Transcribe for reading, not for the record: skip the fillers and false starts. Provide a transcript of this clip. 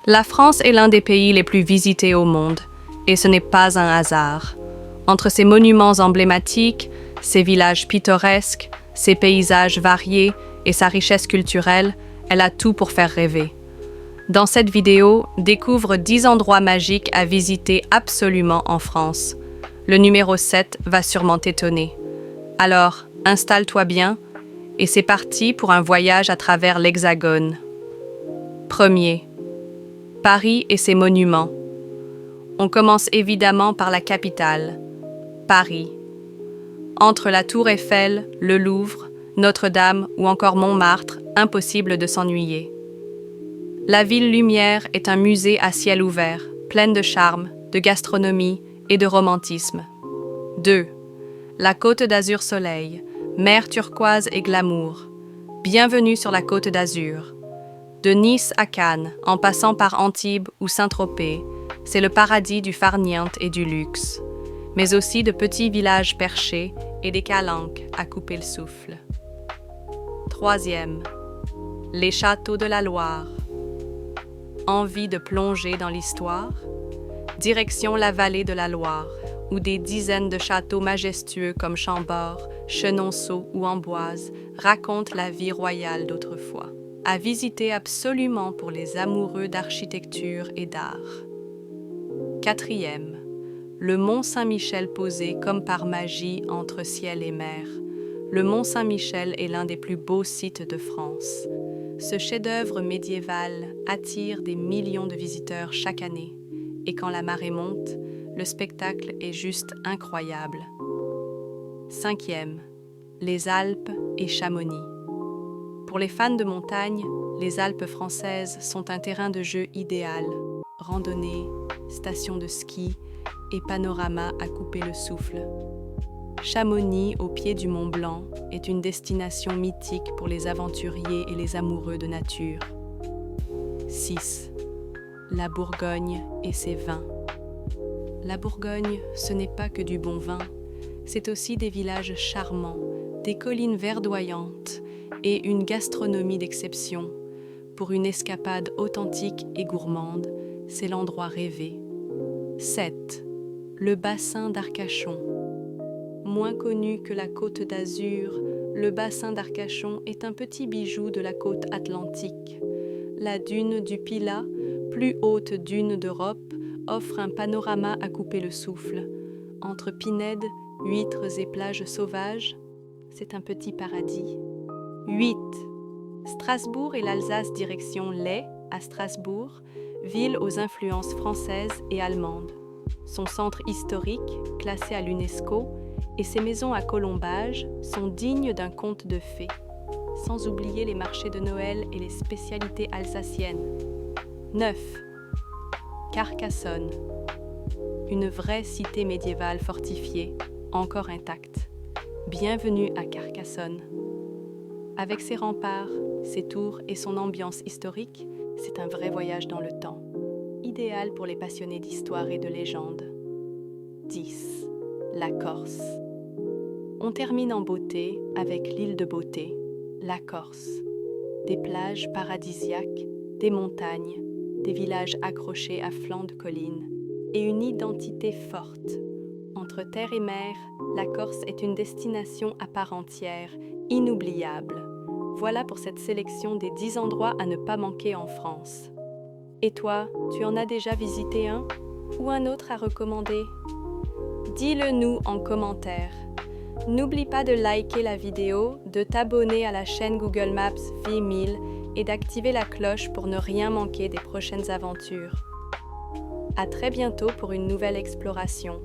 La France est l'un des pays les plus visités au monde, et ce n'est pas un hasard. Entre ses monuments emblématiques, ses villages pittoresques, ses paysages variés et sa richesse culturelle, elle a tout pour faire rêver. Dans cette vidéo, découvre 10 endroits magiques à visiter absolument en France. Le numéro 7 va sûrement t'étonner. Alors, installe-toi bien, et c'est parti pour un voyage à travers l'Hexagone. Premier, Paris et ses monuments. On commence évidemment par la capitale, Paris. Entre la Tour Eiffel, le Louvre, Notre-Dame ou encore Montmartre, impossible de s'ennuyer. La ville lumière est un musée à ciel ouvert, pleine de charme, de gastronomie et de romantisme. 2. La Côte d'Azur Soleil, mer turquoise et glamour. Bienvenue sur la Côte d'Azur. De Nice à Cannes, en passant par Antibes ou Saint-Tropez, c'est le paradis du farniente et du luxe, mais aussi de petits villages perchés et des calanques à couper le souffle. 3. Les châteaux de la Loire. Envie de plonger dans l'histoire? Direction la vallée de la Loire, où des dizaines de châteaux majestueux comme Chambord, Chenonceau ou Amboise racontent la vie royale d'autrefois. À visiter absolument pour les amoureux d'architecture et d'art. 4. Le Mont Saint-Michel posé comme par magie entre ciel et mer. Le Mont Saint-Michel est l'un des plus beaux sites de France. Ce chef-d'œuvre médiéval attire des millions de visiteurs chaque année. Et quand la marée monte, le spectacle est juste incroyable. 5. Les Alpes et Chamonix. Pour les fans de montagne, les Alpes françaises sont un terrain de jeu idéal. Randonnée, stations de ski et panorama à couper le souffle. Chamonix, au pied du Mont Blanc, est une destination mythique pour les aventuriers et les amoureux de nature. 6. La Bourgogne et ses vins. La Bourgogne, ce n'est pas que du bon vin, c'est aussi des villages charmants, des collines verdoyantes et une gastronomie d'exception. Pour une escapade authentique et gourmande, c'est l'endroit rêvé. 7. Le bassin d'Arcachon. Moins connu que la Côte d'Azur, le bassin d'Arcachon est un petit bijou de la côte atlantique. La dune du Pilat, plus haute dune d'Europe, offre un panorama à couper le souffle. Entre pinèdes, huîtres et plages sauvages, c'est un petit paradis. 8. Strasbourg et l'Alsace direction Lay, à Strasbourg, ville aux influences françaises et allemandes. Son centre historique, classé à l'UNESCO, et ses maisons à colombages sont dignes d'un conte de fées. Sans oublier les marchés de Noël et les spécialités alsaciennes. 9. Carcassonne. Une vraie cité médiévale fortifiée, encore intacte. Bienvenue à Carcassonne. Avec ses remparts, ses tours et son ambiance historique, c'est un vrai voyage dans le temps. Idéal pour les passionnés d'histoire et de légende. 10. La Corse. On termine en beauté avec l'île de beauté, la Corse. Des plages paradisiaques, des montagnes, des villages accrochés à flanc de collines et une identité forte. Entre terre et mer, la Corse est une destination à part entière, inoubliable. Voilà pour cette sélection des 10 endroits à ne pas manquer en France. Et toi, tu en as déjà visité un ou un autre à recommander? Dis-le nous en commentaire. N'oublie pas de liker la vidéo, de t'abonner à la chaîne Google Maps V1000 et d'activer la cloche pour ne rien manquer des prochaines aventures. À très bientôt pour une nouvelle exploration.